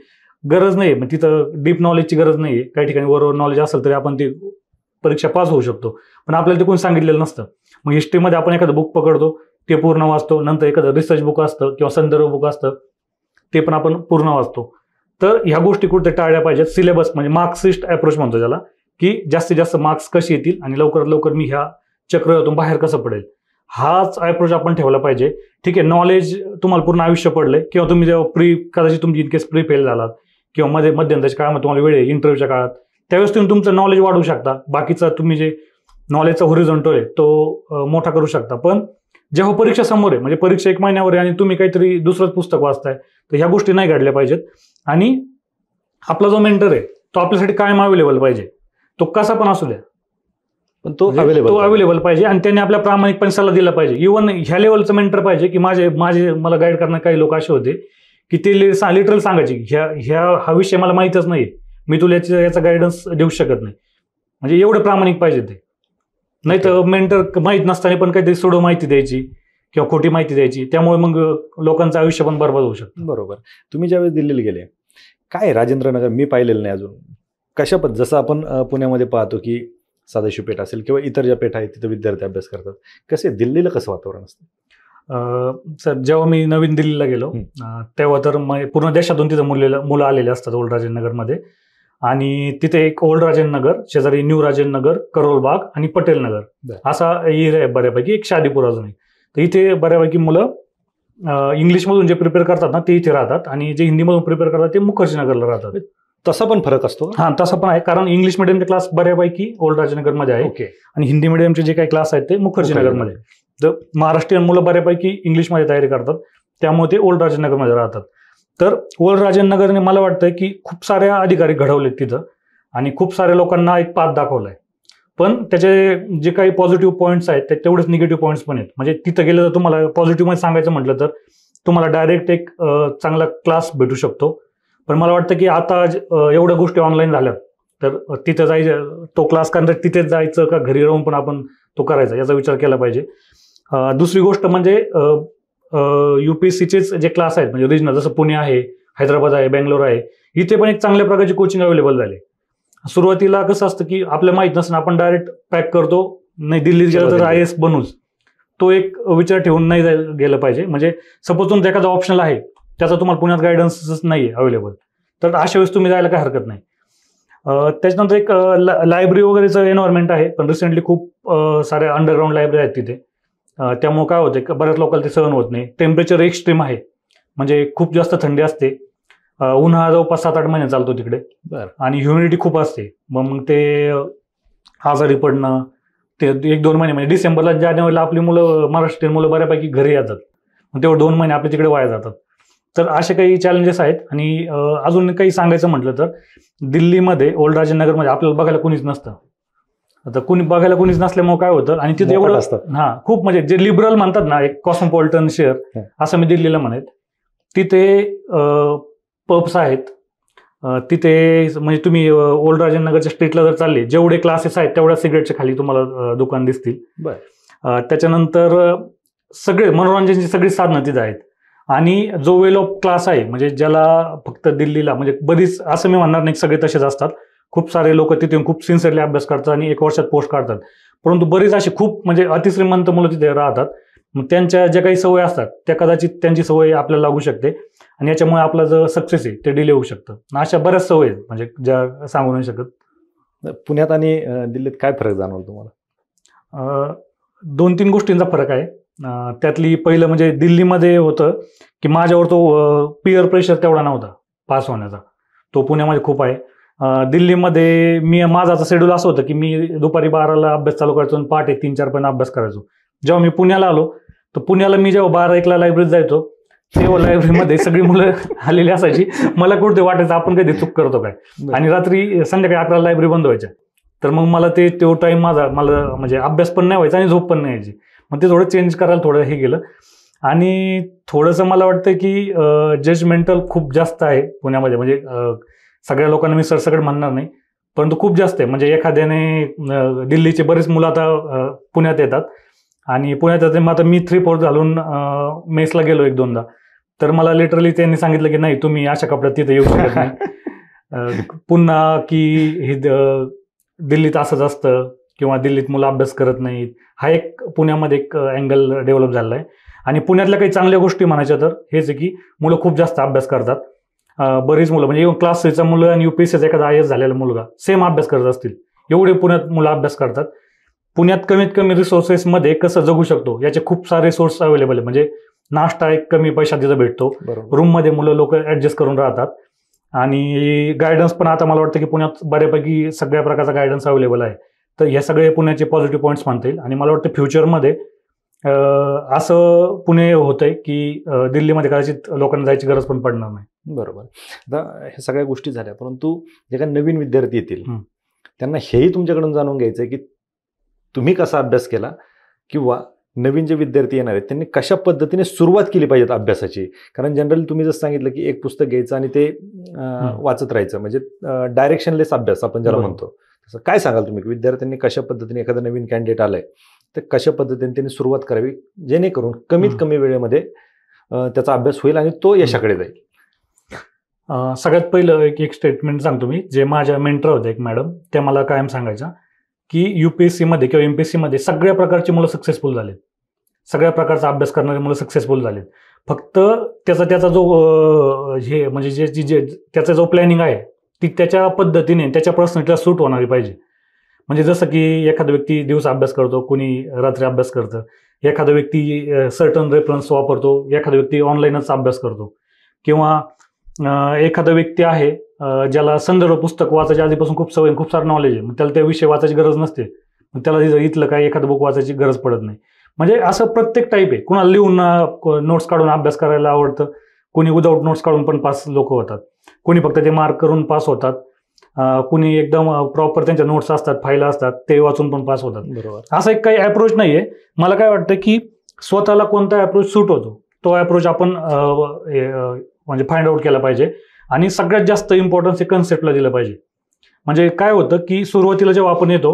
गरज नाही, म्हणजे तिथं डीप नॉलेजची गरज नाही आहे. काही ठिकाणी वरवर नॉलेज असेल तरी आपण ती परीक्षा पास होऊ शकतो, पण आपल्याला ते कोणी सांगितलेलं नसतं. मग हिस्ट्रीमध्ये आपण एखादं बुक पकडतो, ते पूर्ण वाचतो, नंतर एखादं रिसर्च बुक असतं किंवा संदर्भ बुक असतं, ते पण आपण पूर्ण वाचतो. तर ह्या गोष्टी कुठे टाळल्या पाहिजेत. सिलेबस म्हणजे मार्क्सिस्ट अप्रोच म्हणतो ज्याला, की जास्तीत जास्त मार्क्स कसे येतील आणि लवकरात लवकर मी ह्या चक्रव्यूहातून बाहेर कसं पडेल, हाच अप्रोच आपण ठेवला पाहिजे. ठीक आहे, नॉलेज तुम्हाला पूर्ण आयुष्य पडलंय, किंवा तुम्ही जेव्हा कदाचित तुमची इनकेस प्री फेल झालात, किंवा मध्यंतराच्या काळामध्ये तुम्हाला वेळ आहे इंटरव्ह्यूच्या काळात, त्यावेळेस तुम्ही तुमचं नॉलेज वाढवू शकता. बाकीचा तुम्ही जे नॉलेजचा होरिझॉन्टल आहे तो मोठा करू शकता. पण जेव्हा परीक्षा समोर आहे, म्हणजे परीक्षा 1 महिन्यावर आहे आणि तुम्ही काहीतरी दुसरंच पुस्तक वाचताय, तर ह्या गोष्टी नाही घडल्या पाहिजेत. आणि आपला जो मेंटर आहे तो आपल्यासाठी कायम अवेलेबल पाहिजे, तो कसा पण असू द्या, पण तो अवेलेबल पाहिजे. आणि त्याने आपल्या प्रामाणिकपणे सल्ला दिला पाहिजे. इव्हन ह्या लेवलचं मेंटर पाहिजे की मला गाईड करणारे काही लोक असे होते की ते लिटरल सांगायचे हा विषय मला माहीतच नाही, मी तुला याचा गायडन्स देऊ शकत नाही. म्हणजे एवढं प्रामाणिक पाहिजे ते. नाही तर मेंटर माहीत नसताना पण काहीतरी सोडो माहिती द्यायची किंवा खोटी माहिती द्यायची, त्यामुळे मग लोकांचं आयुष्य पण बरबाद होऊ शकतं. बरोबर. तुम्ही ज्यावेळेस दिल्लीला गेले, काय राजेंद्रनगर मी पाहिलेलं नाही अजून, कशा जसं आपण पुण्यामध्ये पाहतो की सदाशिव पेठ असेल किंवा इतर ज्या पेठ आहेत तिथं विद्यार्थी अभ्यास करतात, कसे दिल्लीला कसं वातावरण असतं? सर, जेव्हा मी नवीन दिल्लीला गेलो तेव्हा तर पूर्ण देशातून तिथं मुलं आलेले असतात ओल्ड राजेंद्रनगरमध्ये. आणि तिथे एक ओल्ड राजेंद्रनगर, शेजारी न्यू राजेंद्रनगर, करोलबाग आणि पटेल नगर असा एरिया आहे बऱ्यापैकी, एक शादीपूर अजूनही. तर इथे बऱ्यापैकी मुलं इंग्लिशमधून जे प्रिपेअर करतात ना ते इथे राहतात, आणि जे हिंदीमधून प्रिपेअर करतात ते मुखर्जी नगरला राहतात. तसा पण फरक असतो? तसा पण आहे, कारण इंग्लिश मिडियमचे क्लास बऱ्यापैकी ओल्ड राजेंद्रनगरमध्ये आहे, आणि हिंदी मिडियमचे जे काही क्लास आहेत ते मुखर्जी नगरमध्ये. तर महाराष्ट्रीयन मुलं बऱ्यापैकी इंग्लिशमध्ये तयारी करतात, त्यामुळे ते ओल्ड राजेंद्रनगरमध्ये राहतात. तर ओल्ड राजेंद्रनगरने मला वाटतं की खूप साऱ्या अधिकारी घडवलेत तिथं, आणि खूप साऱ्या लोकांना एक पाथ दाखवलाय. पण त्याचे जे काही पॉझिटिव्ह पॉईंट्स आहेत ते तेवढेच निगेटिव्ह पॉईंट्स पण आहेत. म्हणजे तिथं गेलं तर तुम्हाला पॉझिटिव्ह मध्ये सांगायचं म्हटलं तर तुम्हाला डायरेक्ट एक चांगला क्लास भेटू शकतो. पण मला वाटतं की आता एवढ्या गोष्टी ऑनलाईन झाल्यात, तर तिथं जायचं, तो क्लास करण्यासाठी तिथेच जायचं का घरी राहून पण आपण तो करायचा याचा विचार केला पाहिजे. दुसरी गोष्ट म्हणजे UPSCचेच जे क्लास आहेत, म्हणजे रिजनल, जसं पुणे आहे, हैदराबाद आहे, बेंगलोर आहे, इथे पण एक चांगल्या प्रकारची कोचिंग अवेलेबल झाली. सुरुवातीला कसं असतं की आपल्याला माहित नसतं, आपण डायरेक्ट पॅक करतो, नाही दिल्लीत गेलं तर IAS बनूच, तो एक विचार ठेवून नाही गेलं पाहिजे. म्हणजे सपोज तुमचा एखादा ऑप्शनल आहे, त्याचा तुम्हाला पुण्यात गायडन्सच नाही अवेलेबल, तर अशा वेळेस तुम्ही जायला काय हरकत नाही. त्याच्यानंतर एक लायब्ररी वगैरेचं एन्व्हायरमेंट आहे, पण रिसेंटली खूप साऱ्या अंडरग्राऊंड लायब्ररी आहेत तिथे, त्यामुळे काय होते बऱ्याच लोकांना ते सहन होत नाही. टेम्परेचर एक्स्ट्रीम आहे, म्हणजे खूप जास्त थंडी असते, उन्हाळा जवळपास 7-8 महिने चालतो तिकडे, आणि ह्युमिडिटी खूप असते. मग ते आजारी पडणं, ते 1-2 महिने, म्हणजे डिसेंबरला जानेवारीला आपली मुलं, महाराष्ट्रीयन मुलं बऱ्यापैकी घरी येतात, मग तेवढे 2 महिने आपल्या तिकडे वाया जातात. तर असे काही चॅलेंजेस आहेत. आणि अजून काही सांगायचं म्हटलं तर दिल्लीमध्ये ओल्ड राजेंद्रनगरमध्ये आपल्याला बघायला कोणीच नसतं. आता बघायला कोणीच नसल्यामुळे काय होतं, आणि तिथे एवढं खूप म्हणजे जे लिबरल म्हणतात ना, एक कॉस्मोपॉलिटन शहर असं मी दिल्लीला म्हणेन. तिथे पब्स आहेत, तिथे म्हणजे तुम्ही ओल्ड राजेंद्रनगरच्या स्ट्रीटला जर चालले, जेवढे क्लासेस आहेत तेवढ्या सिगरेटच्या खाली तुम्हाला दुकान दिसतील. त्याच्यानंतर सगळे मनोरंजनाची सगळी साधनं तिथं आहेत. आणि जो वेल ऑफ क्लास आहे, म्हणजे ज्याला फक्त दिल्लीला म्हणजे बरीच, असं मी म्हणणार नाही सगळे तसेच असतात, खूप सारे लोक तिथे खूप सिन्सिअरली अभ्यास करतात आणि 1 वर्षात पोस्ट काढतात, परंतु बरीच अशी खूप म्हणजे अतिश्रीमंत मुलं तिथे राहतात. मग त्यांच्या ज्या काही सवय असतात त्या कदाचित त्यांची सवय आपल्याला लागू शकते आणि याच्यामुळे आपला जो सक्सेस आहे ते डिले होऊ शकतं. अशा बऱ्याच सवय आहेत म्हणजे ज्या सांगू नाही शकत. पुण्यात आणि दिल्लीत काय फरक जाणवला तुम्हाला? 2-3 गोष्टींचा फरक आहे. त्यातली पहिलं म्हणजे दिल्लीमध्ये होतं की माझ्यावर तो पिअर प्रेशर तेवढा नव्हता पास होण्याचा, तो पुण्यामध्ये खूप आहे. दिल्लीमध्ये माझं आता शेड्यूल असं होतं की मी दुपारी 12ला अभ्यास चालू करायचो आणि पहाटे 3-4 पर्यंत अभ्यास करायचो. जेव्हा मी पुण्याला आलो तर पुण्याला मी जेव्हा 12-1ला लायब्ररीत जायचो तेव्हा लायब्ररीमध्ये सगळी मुलं आलेली असायची. मला कुठे वाटायचं आपण कधी चूक करतो काय, आणि रात्री संध्याकाळी 11ला लायब्ररी बंद व्हायच्या. तर मग मला तो टाईम मला म्हणजे अभ्यास पण नाही व्हायचा आणि झोप पण नाही यायची. मग ते थोडं चेंज करायला थोडं हे गेलं. आणि थोडंसं मला वाटतं की जजमेंटल खूप जास्त आहे पुण्यामध्ये, म्हणजे सगळ्या लोकांना मी सरसकट म्हणणार नाही परंतु खूप जास्त आहे. म्हणजे एखाद्याने दिल्लीचे बरेच मुलं आता पुण्यात येतात आणि पुण्यात येते. मग आता मी 3-4 घालून मेसला गेलो 1-2दा, तर मला लिटरली त्यांनी सांगितलं की नाही तुम्ही अशा कपड्यात तिथे येऊ शकत नाही. पुन्हा की हे दिल्लीत असंच असतं किंवा दिल्लीत मुलं अभ्यास करत नाहीत, हा एक पुण्यामध्ये एक अँगल डेव्हलप झाला आहे. आणि पुण्यातल्या काही चांगल्या गोष्टी म्हणायच्या तर हेच आहे की मुलं खूप जास्त अभ्यास करतात. बरीच मुलं म्हणजे क्लास 6चा मुलं आणि UPSCचा एखादा IAS झालेला मुलगा सेम अभ्यास करत असतील, एवढे पुण्यात मुलं अभ्यास करतात. पुण्यात कमीत कमी रिसोर्सेसमध्ये कसं जगू शकतो याचे खूप सारे सोर्स अवेलेबल आहे. म्हणजे नाश्ता एक कमी पैशात तिथं भेटतो, रूममध्ये मुलं लोक ॲडजस्ट करून राहतात आणि गायडन्स पण आता मला वाटतं की पुण्यात बऱ्यापैकी सगळ्या प्रकारचा गायडन्स अवेलेबल आहे. तर हे सगळे पुण्याचे पॉझिटिव्ह पॉईंट्स म्हणता येईल. आणि मला वाटतं फ्युचरमध्ये असं पुणे होतंय की दिल्लीमध्ये कदाचित लोकांना जायची गरज पण पडणार नाही. बरोबर. आता ह्या सगळ्या गोष्टी झाल्या, परंतु जे काही नवीन विद्यार्थी येतील त्यांना हेही तुमच्याकडून जाणून घ्यायचं आहे की तुम्ही कसा अभ्यास केला, किंवा नवीन जे विद्यार्थी येणार आहेत त्यांनी कशा पद्धतीने सुरुवात केली पाहिजे अभ्यासाची. कारण जनरली तुम्ही जसं सांगितलं की एक पुस्तक घ्यायचं आणि ते वाचत राहायचं, म्हणजे डायरेक्शनलेस अभ्यास आपण ज्याला म्हणतो. तसं काय सांगाल तुम्ही की विद्यार्थ्यांनी कशा पद्धतीने, एखादा नवीन कॅन्डिडेट आलाय तर कशा पद्धतीने त्यांनी सुरुवात करावी जेणेकरून कमीत कमी वेळेमध्ये त्याचा अभ्यास होईल आणि तो यशाकडे जाईल? सगळ्यात पहिलं एक स्टेटमेंट सांगतो मी, जे माझ्या मेंटर होते एक मॅडम, त्या मला कायम सांगायच्या की UPSCमध्ये किंवा MPSCमध्ये सगळ्या प्रकारची मुलं सक्सेसफुल झालेत, सगळ्या प्रकारचा अभ्यास करणारी मुलं सक्सेसफुल झालेत. फक्त त्याचा जो हे म्हणजे त्याचा जो प्लॅनिंग आहे ती त्याच्या पद्धतीने त्याच्या पर्सनॅलिटीला सूट होणारी पाहिजे. म्हणजे जसं की एखादा व्यक्ती दिवस अभ्यास करतो, कोणी रात्री अभ्यास करतं, एखादा व्यक्ती सर्टन रेफरन्स वापरतो, एखादा व्यक्ती ऑनलाईनच अभ्यास करतो, किंवा एखादा व्यक्ती आहे ज्याला संदर्भ पुस्तक वाचायची आधीपासून खूप सवय, खूप सारं नॉलेज आहे, मग त्याला त्या विषय वाचायची गरज नसते, मग त्याला इथलं काय एखादं बुक वाचायची गरज पडत नाही. म्हणजे असं प्रत्येक टाईप आहे. कुणाला लिहून नोट्स काढून अभ्यास करायला आवडतं, कोणी विदाऊट नोट्स काढून पण पास लोक होतात, कोणी फक्त ते मार्क करून पास होतात, कुणी एकदम प्रॉपर त्यांच्या नोट्स असतात, फाईल असतात, ते वाचून पण पास होतात. बरोबर. असं एक काही अप्रोच नाहीये. मला काय वाटतं की स्वतःला कोणता अप्रोच सूट होतो तो अप्रोच आपण म्हणजे फाइंड आउट केला पाहिजे. आणि सगळ्यात जास्त इम्पॉर्टन्स हे कन्सेप्टला दिलं पाहिजे. म्हणजे काय होतं की सुरुवातीला जेव्हा आपण येतो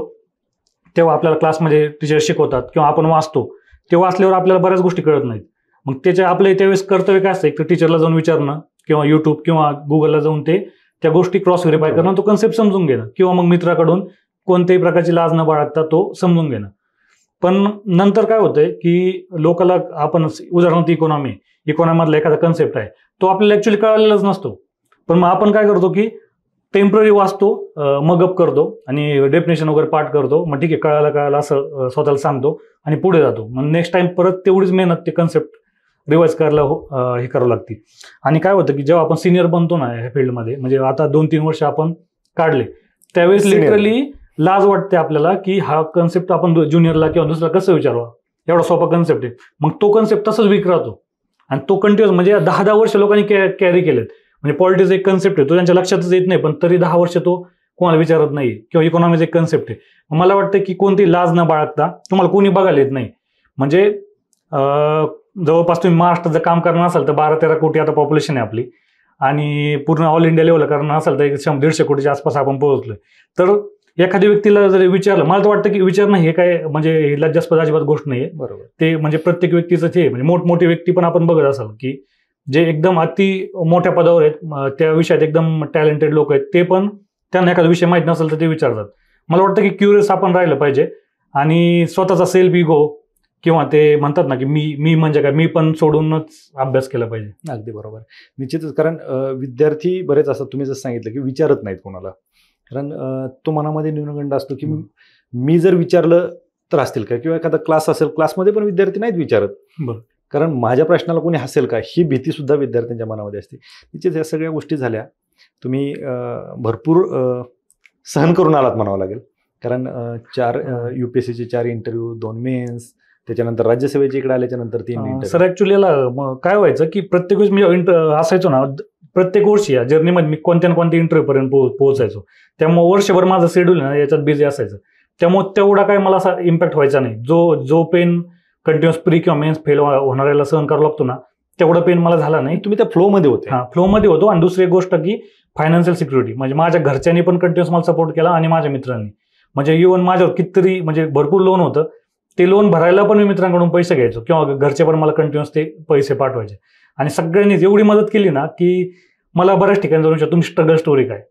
तेव्हा आपल्याला क्लासमध्ये टीचर शिकवतात किंवा आपण वाचतो, ते वाचल्यावर आपल्याला बऱ्याच गोष्टी कळत नाहीत. मग आपलं त्यावेळेस कर्तव्य काय असतं, एक तर टीचरला जाऊन विचारणं किंवा YouTube किंवा गुगलला जाऊन त्या गोष्टी क्रॉस व्हेरीफाय करणं, तो कन्सेप्ट समजून घेणं, किंवा मग मित्राकडून कोणत्याही प्रकारची लाज न बाळगता तो समजून घेणं. पण नंतर काय होतंय की लोकांना आपण उदाहरणार्थ इकॉनॉमीमधला एखादा कन्सेप्ट आहे तो आपल्याला ऍक्च्युअली कळलेलाच नसतो, पण मग आपण काय करतो की टेम्पररी वाचतो, मग अप करतो आणि डेफिनेशन वगैरे पाठ करतो, मग ठीक आहे कळायला असं स्वतःला सांगतो आणि पुढे जातो. मग नेक्स्ट टाइम परत तेवढीच मेहनत ते कन्सेप्ट रिवाइज करायला हे करावं लागते. आणि काय होतं की जेव्हा आपण सिनियर बनतो ना ह्या फील्डमध्ये, म्हणजे आता 2-3 वर्ष आपण काढले, त्यावेळेस लिटरली लाज वाटते आपल्याला की हा कन्सेप्ट आपण ज्युनियरला किंवा दुसऱ्याला कसं विचारावा, एवढा सोपा कन्सेप्ट आहे. मग तो कन्सेप्ट तसंच वीक राहतो आणि तो कंटिन्युअस म्हणजे 10-10 वर्ष लोकांनी कॅरी केलेत. म्हणजे पॉलिटिक्स एक कन्सेप्ट आहे, तो त्यांच्या लक्षातच येत नाही, पण तरी 10 वर्ष तो कोणाला विचारत नाही. किंवा इकॉनॉमीच एक कन्सेप्ट आहे. मला वाटतं की कोणती लाज न बाळगता, तुम्हाला कोणी बघायला येत नाही, म्हणजे जवळपास तुम्ही महाराष्ट्रात जर काम करणार असाल तर 12-13 कोटी आता पॉप्युलेशन आहे आपली, आणि पूर्ण ऑल इंडिया लेवलला करणार असाल तर 100-150 कोटीच्या आसपास आपण पोहोचलोय. तर एखाद्या व्यक्तीला जर विचारलं, मला तर वाटतं की विचारणं हे काय म्हणजे लज्जास्पद अजिबात गोष्ट नाहीये. बरोबर. ते म्हणजे प्रत्येक व्यक्तीचं ते म्हणजे मोठमोठी व्यक्ती पण आपण बघत असाल की जे एकदम अति मोठ्या पदावर आहेत, त्या विषयात एकदम टॅलेंटेड लोक आहेत, ते पण त्यांना एखादा विषय माहीत नसेल तर ते विचारतात. मला वाटतं की क्युरियस आपण राहिलं पाहिजे आणि स्वतःचा सेल्फ इगो किंवा ते म्हणतात ना की मी म्हणजे काय, मी पण सोडूनच अभ्यास केला पाहिजे. अगदी बरोबर. निश्चितच. कारण विद्यार्थी बरेच असतात, तुम्ही जसं सांगितलं की विचारत नाहीत कोणाला. कारण तो मनामध्ये न्यूनगंड असतो की मी जर विचारलं तर असतील का, किंवा एखादा क्लास असेल, क्लासमध्ये पण विद्यार्थी नाहीत विचारत. बरं. कारण माझ्या प्रश्नाला कोणी हसेल का, ही भीती सुद्धा विद्यार्थ्यांच्या मनामध्ये असते. निश्चित या सगळ्या गोष्टी झाल्या. तुम्ही भरपूर सहन करून आलात म्हणावं लागेल. कारण 4 UPSCचे 4 इंटरव्ह्यू, 2 मेन्स, त्याच्यानंतर राज्यसेवेचे इकडे आल्याच्या नंतर 3 इंटरव्ह्यू. सर ऍक्च्युली याला काय व्हायचं की प्रत्येक वेळेस मी असायचो ना, प्रत्येक वर्षी या जर्नीमध्ये मी कोणत्या ना कोणत्या इंटरव्ह्यू पर्यंत पोहोचायचो. त्यामुळे वर्षभर माझं शेड्यूल ना याच्यात बिझी असायचं. त्यामुळे तेवढा काय मला असा इम्पॅक्ट व्हायचा नाही. जो पेन कंटिन्युअस प्री किंवा मेन्स फेल होणाऱ्याला सहन करावं लागतो ना, तेवढा पेन मला झाला नाही. तुम्ही त्या फ्लोमध्ये होते. हा, फ्लोमध्ये होतो. आणि दुसरी एक गोष्ट की फायनान्शियल सिक्युरिटी, म्हणजे माझ्या घरच्यांनी पण कंटिन्युअस मला सपोर्ट केला आणि माझ्या मित्रांनी, म्हणजे इव्हन माझ्यावर कितीतरी म्हणजे भरपूर लोन होतं, ते लोन भरायला पण मी मित्रांकडून पैसे घ्यायचो किंवा घरचे पण मला कंटिन्युअस ते पैसे पाठवायचे. आणि सगळ्यांनीच एवढी मदत केली ना की मला बऱ्याच ठिकाणी जाऊन तुमची स्ट्रगल स्टोरी काय.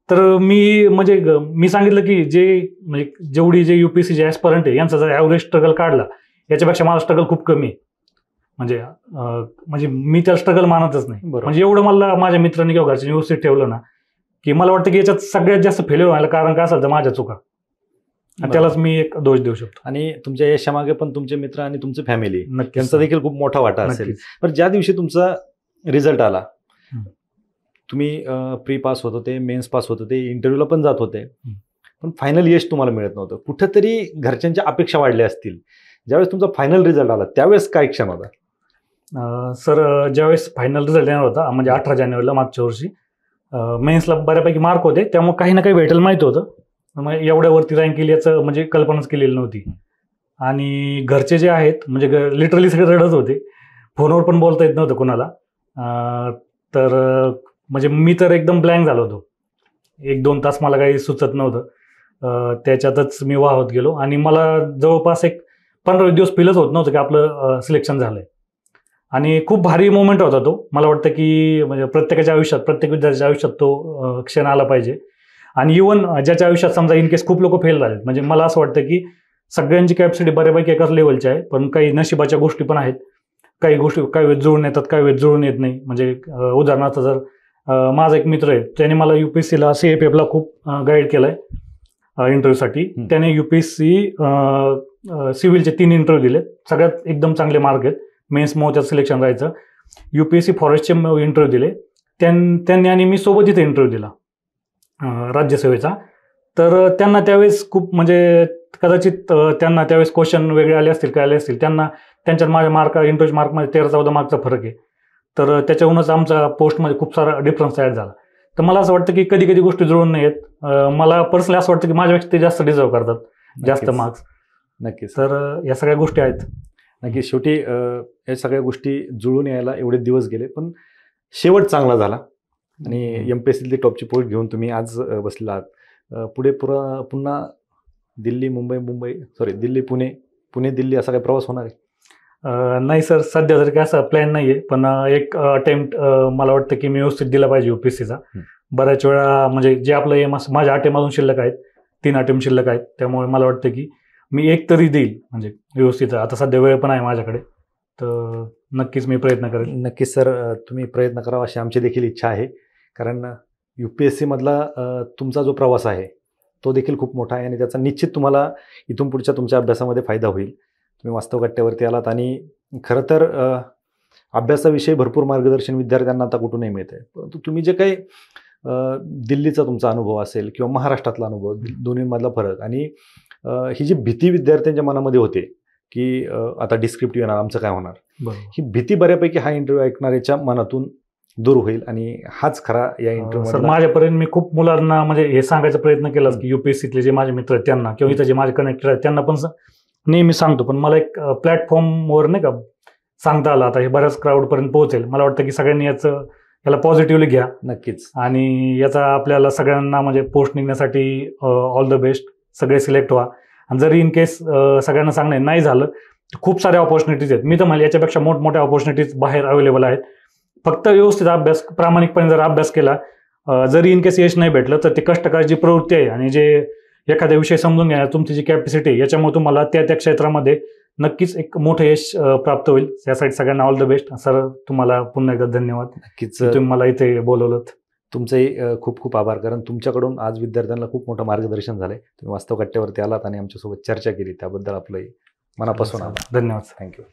तर मी सांगितलं की जेवढी जे UPSC जे ॲस्परंट आहे यांचा जर ॲव्हरेज स्ट्रगल काढला, याच्यापेक्षा माझा स्ट्रगल खूप कमी आहे. म्हणजे मी त्याला स्ट्रगल मानतच नाही. म्हणजे एवढं मला माझ्या मित्रांनी किंवा घरच्या व्यवस्थित ठेवलं ना की मला वाटतं की याच्यात सगळ्यात जास्त फेल्युअर व्हायला कारण काय असेल तर माझ्या चुका, आणि त्यालाच मी एक दोष देऊ शकतो. आणि तुमच्या यशामागे पण तुमचे मित्र आणि तुमची फॅमिली नक्की यांचा देखील खूप मोठा वाटा असेल. पण ज्या दिवशी तुमचा रिझल्ट आला, तुम्ही प्री पास होत होते, मेन्स पास होत होते, इंटरव्ह्यूला पण जात होते, पण फायनल यश तुम्हाला मिळत नव्हतं. कुठंतरी घरच्यांच्या अपेक्षा वाढल्या असतील. ज्यावेळेस तुमचा फायनल रिझल्ट आला त्यावेळेस काय क्षण होता? सर, ज्यावेळेस फायनल रिझल्ट येणार होता म्हणजे 18 जानेवारीला मागच्या वर्षी, मेन्सला बऱ्यापैकी मार्क होते, त्यामुळे काही ना काही भेटेल माहीत होतं. मग एवढ्यावरती रँक केली याचं म्हणजे कल्पनाच केलेली नव्हती. आणि घरचे जे आहेत म्हणजे लिटरली सगळे रडत होते, फोनवर पण बोलता येत नव्हतं कोणाला. तर म्हणजे मी तर एकदम ब्लँक झालो होतो. 1-2 तास मला काही सुचत नव्हतं. त्याच्यातच मी वाहत गेलो आणि मला जवळपास एक 15 दिवस फीलच होत नव्हतं की आपलं सिलेक्शन झालंय. आणि खूप भारी मोमेंट होता तो. मला वाटतं की म्हणजे प्रत्येकाच्या आयुष्यात, प्रत्येक विद्यार्थ्याच्या आयुष्यात तो क्षण आला पाहिजे. आणि इव्हन ज्याच्या आयुष्यात समजा इन केस खूप लोक फेल झालेत, म्हणजे मला असं वाटतं की सगळ्यांची कॅपॅसिटी बऱ्यापैकी एकाच लेवलची आहे, पण काही नशिबाच्या गोष्टी पण आहेत. काही गोष्टी काही वेळ जुळून येतात, काही वेळ जुळून येत नाही. म्हणजे उदाहरणार्थ जर माझा एक मित्र आहे, त्याने मला UPSCला CAPEFला खूप गाईड केलंय इंटरव्ह्यूसाठी. त्याने UPSC सिव्हिलचे 3 इंटरव्ह्यू दिले, सगळ्यात एकदम चांगले मार्क आहेत. मेन्स त्यात सिलेक्शन राहायचं. UPSC फॉरेस्टचे इंटरव्ह्यू दिले त्यांनी, आणि मी सोबत इथे इंटरव्ह्यू दिला राज्यसेवेचा. तर त्यांना त्यावेळेस खूप म्हणजे कदाचित त्यांना त्यावेळेस क्वेश्चन वेगळे आले असतील, काय आले असतील त्यांना, त्यांच्यात माझ्या इंटरव्ह्यू मार्कमध्ये 13-14 मार्कचा फरक आहे. तर त्याच्याहूनच आमचा पोस्टमध्ये खूप सारा डिफरन्स ॲड झाला. तर मला असं वाटतं की कधी कधी गोष्टी जुळून नाही येत. मला पर्सनली असं वाटतं की माझ्यापेक्षा ते जास्त डिझर्व करतात, जास्त मार्क्स. नक्कीच. तर या सगळ्या गोष्टी आहेत. नक्कीच. शेवटी या सगळ्या गोष्टी जुळून यायला एवढे दिवस गेले, पण शेवट चांगला झाला आणि MPSCतली टॉपची पोस्ट घेऊन तुम्ही आज बसला आहात. पुढे पुन्हा दिल्ली पुणे दिल्ली असा काही प्रवास होणार आहे? नाही सर, सध्या तरी काय असा प्लॅन नाही आहे, पण एक अटेम्प्ट मला वाटतं की मी व्यवस्थित दिला पाहिजे UPSCचा. बऱ्याच वेळा म्हणजे जे आपलं एम माझ्या अटेम्प्टमधून शिल्लक आहेत, 3 अटेम्प्ट शिल्लक आहेत, त्यामुळे मला वाटतं की मी एक तरी देईल म्हणजे व्यवस्थित. आता सध्या वेळ पण आहे माझ्याकडे, तर नक्कीच मी प्रयत्न करेन. नक्कीच सर, तुम्ही प्रयत्न करावा अशी आमची देखील इच्छा आहे. कारण UPSCमधला तुमचा जो प्रवास आहे तो देखील खूप मोठा आहे आणि त्याचा निश्चित तुम्हाला इथून पुढच्या तुमच्या अभ्यासामध्ये फायदा होईल. तुम्ही वास्तव कट्ट्यावरती आलात आणि खरं तर अभ्यासाविषयी भरपूर मार्गदर्शन विद्यार्थ्यांना आता कुठूनही मिळतं आहे. परंतु तुम्ही जे काही दिल्लीचा तुमचा अनुभव असेल किंवा महाराष्ट्रातला अनुभव, दोन्हीमधला फरक आणि ही जी भीती विद्यार्थ्यांच्या मनामध्ये होते की आता डिस्क्रिप्टिव्ह येणार, आमचं काय होणार, ही भीती बऱ्यापैकी हा इंटरव्ह्यू ऐकणाऱ्याच्या मनातून दूर होईल आणि हाच खरा या इंटरव्ह्यू. सर, माझ्यापर्यंत मी खूप मुलांना म्हणजे हे सांगायचा प्रयत्न केला की UPSCतले जे माझे मित्र आहेत त्यांना किंवा इथं जे माझे कनेक्टेड आहेत त्यांना पण नेहमी सांगतो, पण मला एक प्लॅटफॉर्मवर नाही का सांगता आलं आता हे बऱ्याच क्राऊडपर्यंत पोहोचेल. मला वाटतं की सगळ्यांनी याला पॉझिटिव्हली घ्या नक्कीच. आणि याचा आपल्याला सगळ्यांना म्हणजे पोस्ट निघण्यासाठी ऑल द बेस्ट. सगळे सिलेक्ट व्हा. आणि जरी इन केस सगळ्यांना सांगणे नाही झालं तर खूप साऱ्या ऑपॉर्च्युनिटीज आहेत. मी तर मला याच्यापेक्षा मोठमोठ्या ऑपॉर्च्युनिटीज बाहेर अवेलेबल आहेत. फक्त व्यवस्थित अभ्यास, प्रामाणिकपणे जर अभ्यास केला, जरी इन केस यश नाही भेटलं तर ते कष्ट करायची प्रवृत्ती आहे आणि जे एखाद्या विषय समजून घेण्याची तुमची जी कॅपॅसिटी आहे याच्यामुळे तुम्हाला त्या क्षेत्रामध्ये नक्कीच एक मोठं यश प्राप्त होईल. यासाठी सगळ्यांना ऑल द बेस्ट. सर, तुम्हाला पुन्हा एकदा धन्यवाद. नक्कीच तुम्ही मला इथे बोलवलं. तुमचंही खूप खूप आभार, कारण तुमच्याकडून आज विद्यार्थ्यांना खूप मोठं मार्गदर्शन झालंय. तुम्ही वास्तव कट्ट्यावरती आलात आणि आमच्यासोबत चर्चा केली त्याबद्दल आपलंही मनापासून आभार. धन्यवाद. थँक्यू.